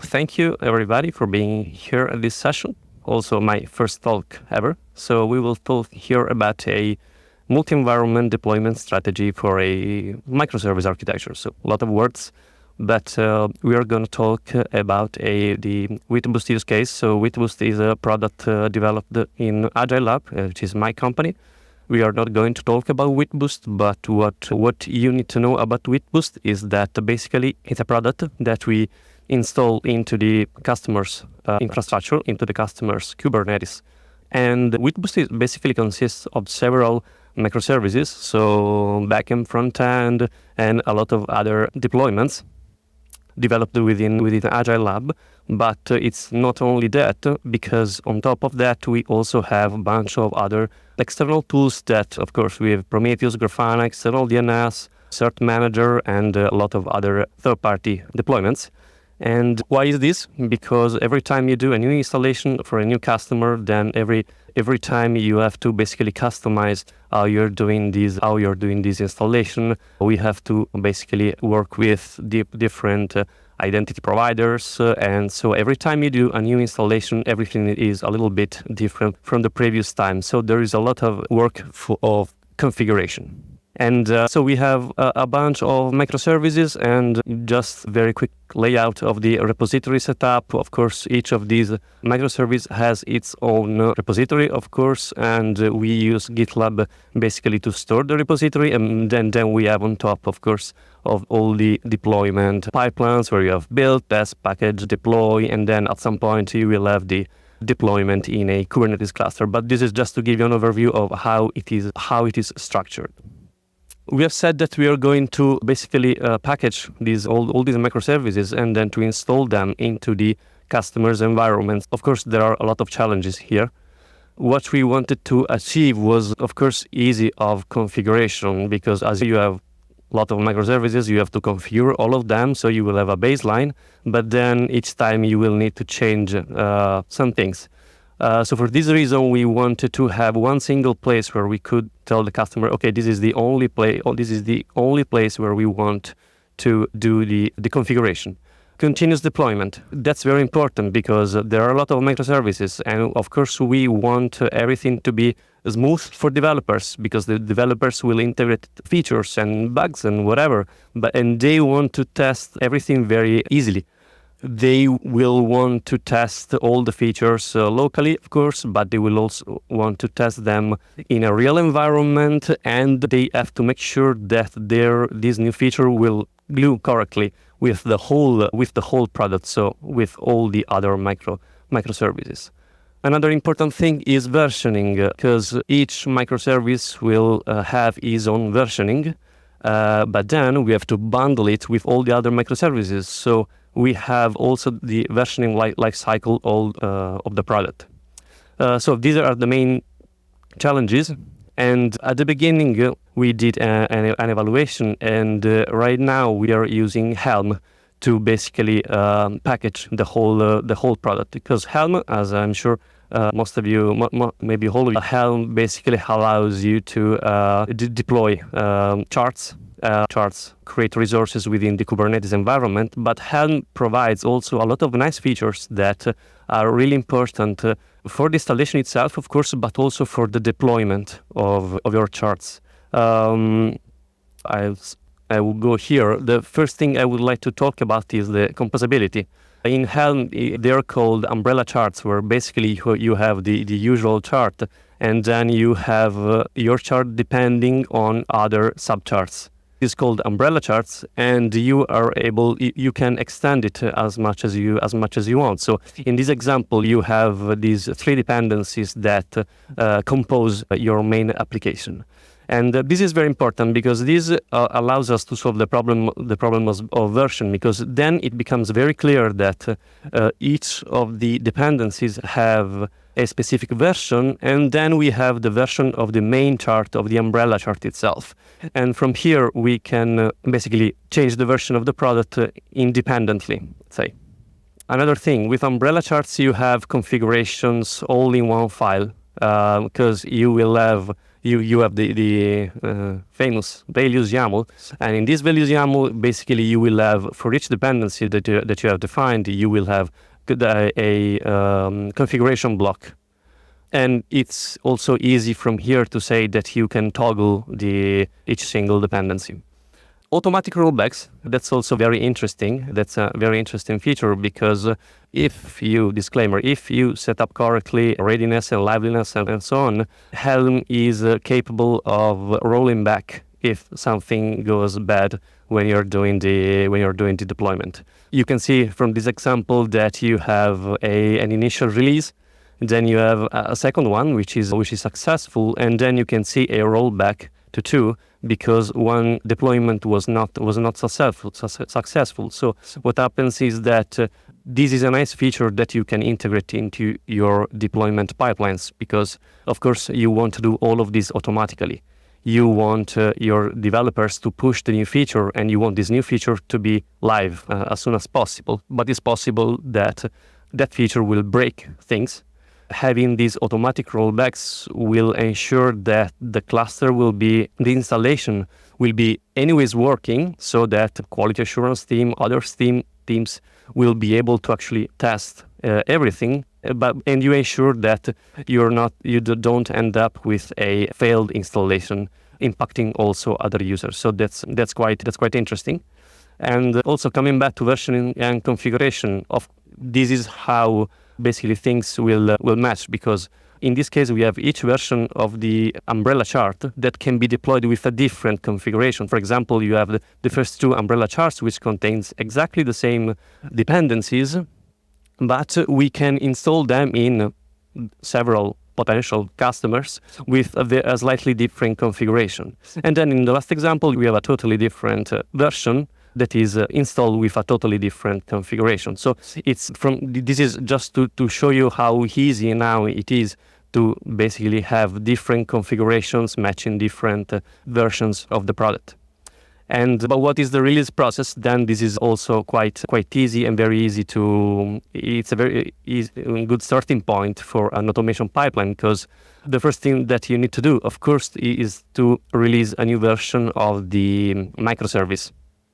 thank you everybody for being here at this session. Also my first talk ever. So we will talk here about a multi-environment deployment strategy for a microservice architecture. So a lot of words, but we are going to talk about the WheatBoost use case. So WheatBoost is a product developed in Agile Lab, which is my company. We are not going to talk about WheatBoost, but what you need to know about WheatBoost is that basically it's a product that we install into the customer's infrastructure, into the customer's Kubernetes. And WheatBoost basically consists of several microservices, so backend, front end, and a lot of other deployments developed within Agile Lab. But it's not only that, because on top of that, we also have a bunch of other external tools that, of course, we have Prometheus, Grafana, external DNS, Cert Manager, and a lot of other third-party deployments. And why is this? Because every time you do a new installation for a new customer, then every time you have to basically customize how you're doing this installation. We have to basically work with different identity providers, and so every time you do a new installation, everything is a little bit different from the previous time. So there is a lot of work of configuration. And so we have a bunch of microservices and just very quick layout of the repository setup. Of course, each of these microservices has its own repository, of course, and we use GitLab basically to store the repository. And then we have on top, of course, of all the deployment pipelines where you have build, test, package, deploy, and then at some point you will have the deployment in a Kubernetes cluster. But this is just to give you an overview of how it is structured. We have said that we are going to basically package all these microservices and then to install them into the customer's environments. Of course, there are a lot of challenges here. What we wanted to achieve was, of course, easy of configuration, because as you have a lot of microservices, you have to configure all of them, so you will have a baseline, but then each time you will need to change some things. So for this reason, we wanted to have one single place where we could tell the customer, okay, this is the only place where we want to do the configuration. Continuous deployment. That's very important because there are a lot of microservices, and of course we want everything to be smooth for developers, because the developers will integrate features and bugs and whatever, and they want to test everything very easily. They will want to test all the features locally, of course, but they will also want to test them in a real environment, and they have to make sure that this new feature will glue correctly with the whole product, so with all the other microservices. Another important thing is versioning, because each microservice will have its own versioning, but then we have to bundle it with all the other microservices. So we have also the versioning life cycle of the product. So these are the main challenges. And at the beginning, we did an evaluation, and right now we are using Helm to basically package the whole product. Because Helm, as I'm sure most of you, maybe all of you, Helm basically allows you to deploy charts, create resources within the Kubernetes environment, but Helm provides also a lot of nice features that are really important for the installation itself, of course, but also for the deployment of your charts. I will go here. The first thing I would like to talk about is the composability. In Helm, they are called umbrella charts, where basically you have the usual chart, and then you have your chart depending on other subcharts. It's called umbrella charts, and you can extend it as much as you want. So in this example, you have these three dependencies that compose your main application. And this is very important because this allows us to solve the problem of version, because then it becomes very clear that each of the dependencies have a specific version, and then we have the version of the main chart of the umbrella chart itself. And from here, we can basically change the version of the product independently, let's say. Another thing, with umbrella charts, you have configurations all in one file, because you will have you have the famous values YAML, and in this values YAML, basically you will have, for each dependency that you have defined, you will have a configuration block. And it's also easy from here to say that you can toggle each single dependency. Automatic rollbacks, that's also very interesting. That's a very interesting feature because if you set up correctly readiness and liveliness and so on, Helm is capable of rolling back if something goes bad when you're doing the deployment. You can see from this example that you have an initial release, then you have a second one which is successful, and then you can see a rollback to 2 because one deployment was not successful. So what happens is that this is a nice feature that you can integrate into your deployment pipelines, because of course you want to do all of this automatically. You want your developers to push the new feature, and you want this new feature to be live as soon as possible. But it's possible that that feature will break things. Having these automatic rollbacks will ensure that the installation will be anyways working, so that quality assurance team, other teams will be able to actually test everything. And you ensure that you don't end up with a failed installation impacting also other users. So that's quite interesting. And also coming back to versioning and configuration, this is how basically things will match, because in this case we have each version of the umbrella chart that can be deployed with a different configuration. For example, you have the first 2 umbrella charts which contains exactly the same dependencies, but we can install them in several potential customers with a slightly different configuration. And then in the last example we have a totally different version that is installed with a totally different configuration. So this is just to show you how easy now it is to basically have different configurations matching different versions of the product. But what is the release process? Then this is also quite easy and very easy it's a very good starting point for an automation pipeline, because the first thing that you need to do, of course, is to release a new version of the microservice.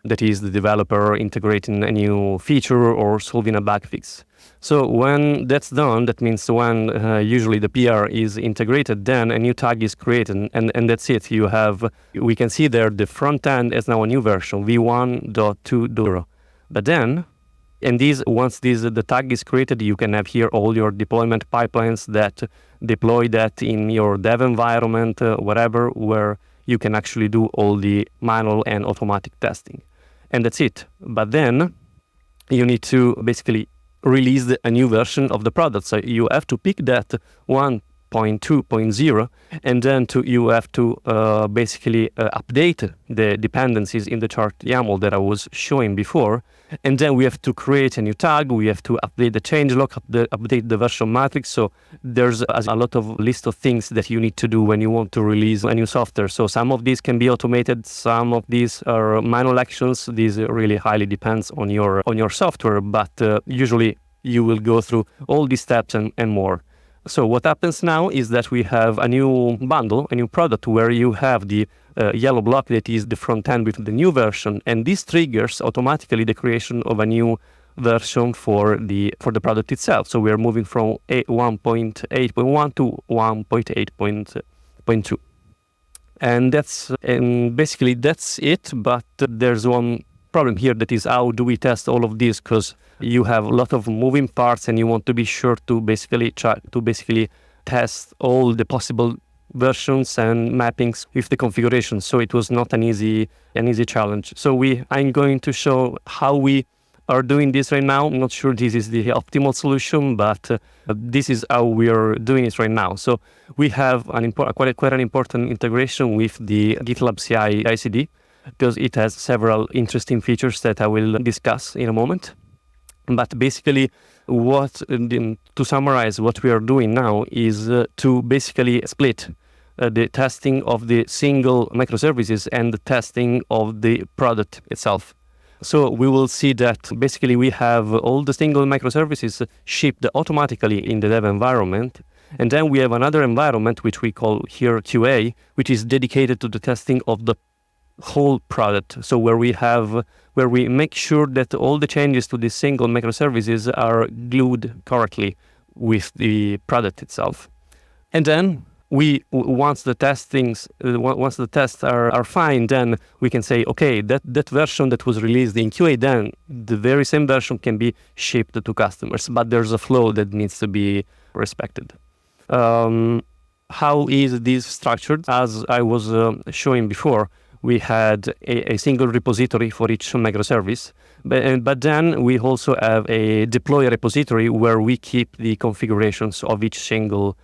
That is the developer integrating a new feature or solving a bug fix. So when that's done, that means when usually the PR is integrated, then a new tag is created, and that's it. We can see there the front end is now a new version, v1.2.0. But then, once the tag is created, you can have here all your deployment pipelines that deploy that in your dev environment, whatever, where you can actually do all the manual and automatic testing. And that's it. But then you need to basically release a new version of the product. So you have to pick that 1.2.0, and then you have to basically update the dependencies in the chart YAML that I was showing before. And then we have to create a new tag, we have to update the changelog, update the version matrix. So there's a lot of list of things that you need to do when you want to release a new software. So some of these can be automated, some of these are manual actions. This really highly depends on your software, but usually you will go through all these steps and more. So what happens now is that we have a new bundle, a new product, where you have the yellow block that is the front end with the new version, and this triggers automatically the creation of a new version for the product itself. So we are moving from 1.8.1 to 1.8.2. And basically that's it, but there's one problem here, that is how do we test all of this, because you have a lot of moving parts and you want to be sure to basically test all the possible versions and mappings with the configuration. So it was not an easy challenge. So I'm going to show how we are doing this right now. I'm not sure this is the optimal solution, but this is how we are doing it right now. So we have quite an important integration with the GitLab CI/CD, because it has several interesting features that I will discuss in a moment. But basically, to summarize, what we are doing now is to basically split the testing of the single microservices and the testing of the product itself. So we will see that basically we have all the single microservices shipped automatically in the dev environment, And then we have another environment, which we call here QA, which is dedicated to the testing of the whole product. So where we make sure that all the changes to the single microservices are glued correctly with the product itself. And then once the tests are fine, then we can say, okay, that version that was released in QA, then the very same version can be shipped to customers. But there's a flow that needs to be respected. How is this structured? As I was showing before, we had a single repository for each microservice, but then we also have a deploy repository where we keep the configurations of each single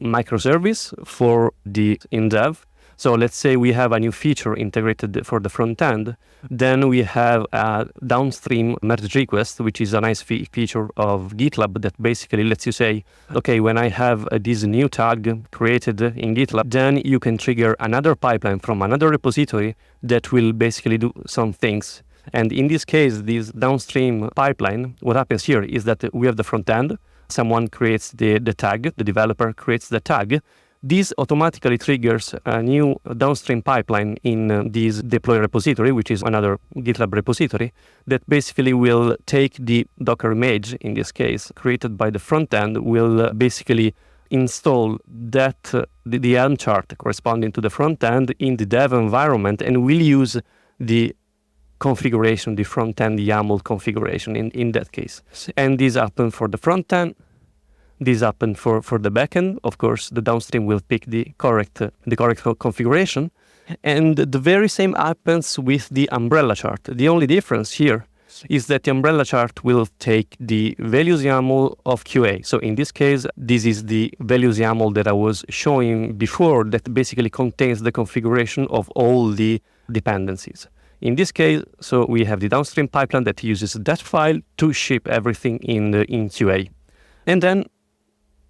microservice for the in-dev. So let's say we have a new feature integrated for the front end, then we have a downstream merge request, which is a nice feature of GitLab that basically lets you say, okay, when I have this new tag created in GitLab, then you can trigger another pipeline from another repository that will basically do some things. And in this case, this downstream pipeline, what happens here is that we have the front end, someone creates the tag, the developer creates the tag. This automatically triggers a new downstream pipeline in this deploy repository, which is another GitLab repository, that basically will take the Docker image, in this case, created by the front end, will basically install that the Helm chart corresponding to the front end in the dev environment, and will use the configuration, the front end YAML configuration in that case. And this happens for the front end. This happens for the backend. Of course, the downstream will pick the correct configuration. And the very same happens with the umbrella chart. The only difference here is that the umbrella chart will take the values YAML of QA. So in this case, this is the values YAML that I was showing before, that basically contains the configuration of all the dependencies. In this case, so we have the downstream pipeline that uses that file to ship everything in QA. And then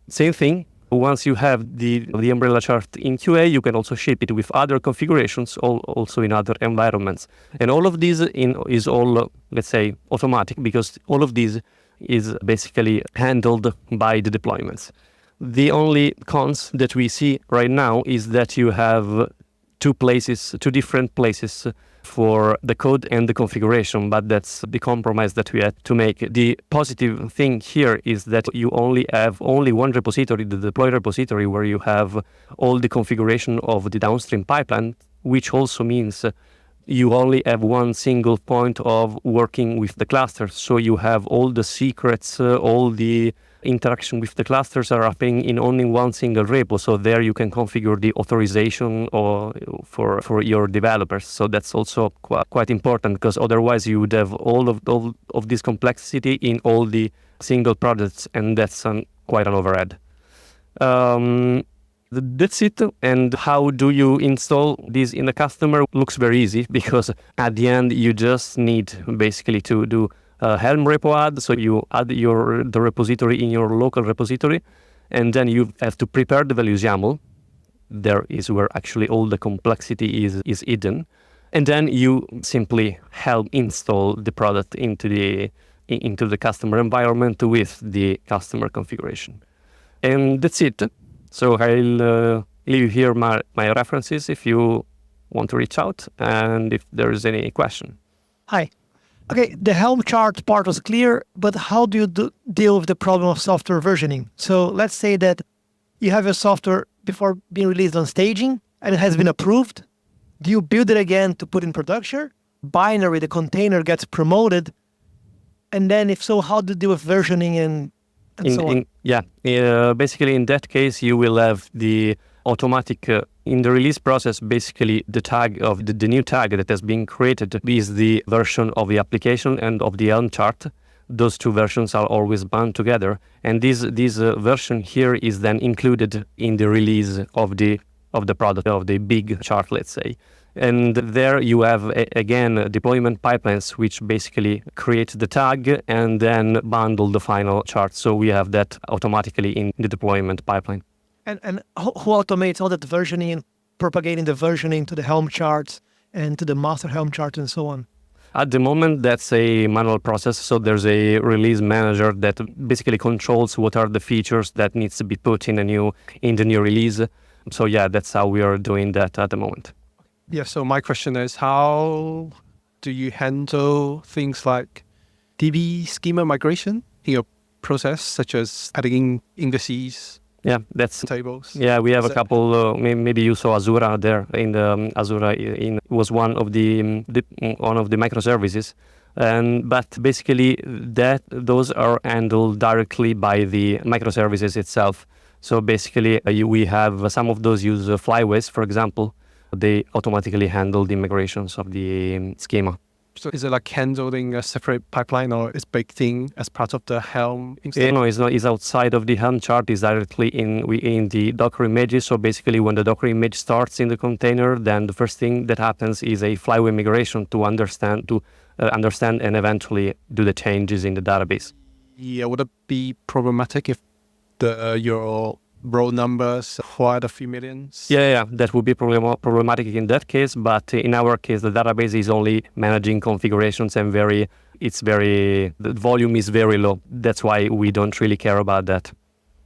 same thing, once you have the umbrella chart in QA, you can also ship it with other configurations, also in other environments. And all of this is all, let's say, automatic, because all of this is basically handled by the deployments. The only cons that we see right now is that you have two different places for the code and the configuration, but that's the compromise that we had to make. The positive thing here is that you only have one repository, the deploy repository, where you have all the configuration of the downstream pipeline, which also means you only have one single point of working with the clusters. So you have all the secrets, all the interaction with the clusters are happening in only one single repo. So there you can configure the authorization for your developers. So that's also quite important, because otherwise you would have all of this complexity in all the single products, and that's quite an overhead. That's it. And how do you install this in the customer? Looks very easy, because at the end you just need basically to do Helm repo add. So you add the repository in your local repository, and then you have to prepare the values YAML. There is where actually all the complexity is hidden. And then you simply Helm install the product into the customer environment with the customer configuration. And that's it. So I'll leave here my references if you want to reach out, and if there is any question. Hi. Okay, the Helm chart part was clear, but how do you deal with the problem of software versioning? So let's say that you have your software before being released on staging, and it has been approved. Do you build it again to put in production? Binary, the container gets promoted. And then if so, how do you deal with versioning and so on? Basically in that case, you will have the automatic, in the release process, basically the tag of the new tag that has been created is the version of the application and of the Helm chart. Those two versions are always bound together. And this version here is then included in the release of the product, of the big chart, let's say. And there you have, again, deployment pipelines, which basically create the tag and then bundle the final chart. So we have that automatically in the deployment pipeline. And who automates all that versioning and propagating the versioning to the Helm charts and to the master Helm chart and so on? At the moment, that's a manual process. So there's a release manager that basically controls what are the features that needs to be put in the new release. So yeah, that's how we are doing that at the moment. Yeah, so my question is, how do you handle things like DB schema migration in your process, such as adding indices, Yeah, that's tables? yeah. We have Is a that- couple. Maybe you saw Azura there. In the Azura was one of one of the microservices, and but basically those are handled directly by the microservices itself. So basically, we have some of those use flyways, for example. They automatically handle the migrations of the schema. So is it like handling a separate pipeline, or is baked in as part of the Helm install? No, it's not. It's outside of the Helm chart. It's directly in the Docker images. So basically, when the Docker image starts in the container, then the first thing that happens is a flyway migration to understand and eventually do the changes in the database. Yeah, would it be problematic if your row numbers quite a few millions? Yeah, that would be problematic in that case. But in our case, the database is only managing configurations and the volume is very low. That's why we don't really care about that.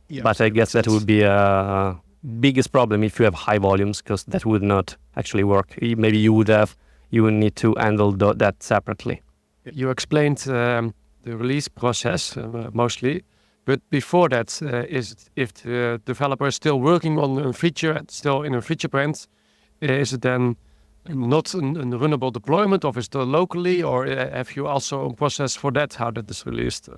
Yeah, But I guess that would be a biggest problem if you have high volumes, because that would not actually work. Maybe you would need to handle that separately. You explained the release process mostly, but before that, if the developer is still working on a feature, still in a feature brand, is it then not a runnable deployment, or is it still locally, or have you also a process for that, how that is released?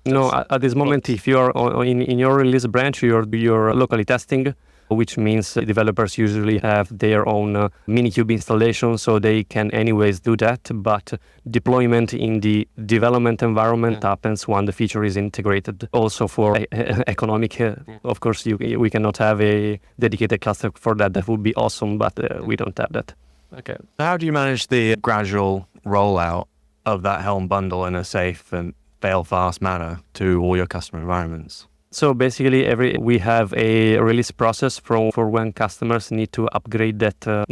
No, at this moment, if you're in your release branch, you're locally testing, which means developers usually have their own Minikube installation, so they can anyways do that. But deployment in the development environment happens when the feature is integrated. Also for economic, of course, we cannot have a dedicated cluster for that. That would be awesome, but we don't have that. Okay. How do you manage the gradual rollout of that Helm bundle in a safe and fail-fast manner to all your customer environments? So basically, we have a release process for when customers need to upgrade the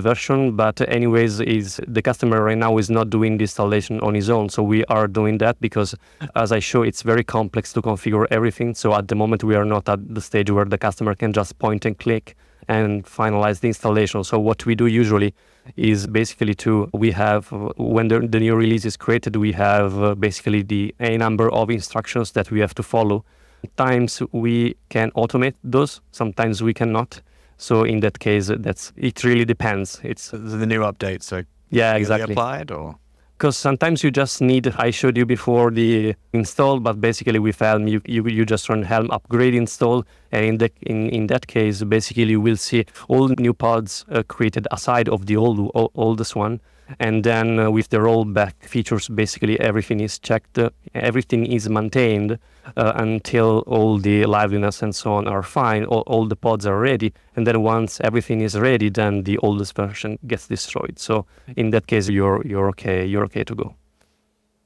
version. But anyways, is the customer right now is not doing the installation on his own. So we are doing that because, as I show, it's very complex to configure everything. So at the moment, we are not at the stage where the customer can just point and click and finalize the installation. So what we do usually is basically we have, when the new release is created, we have basically a number of instructions that we have to follow. Sometimes we can automate those, sometimes we cannot. So in that case, it really depends. It's The new update, so yeah, can they exactly. applied or? Because sometimes you just need, I showed you before the install, but basically with Helm, you just run Helm upgrade install. And in that case, basically you will see all new pods created aside of the oldest one. And then with the rollback features, basically everything is checked, everything is maintained until all the liveliness and so on are fine, all the pods are ready. And then once everything is ready, then the oldest version gets destroyed. So in that case, you're okay to go.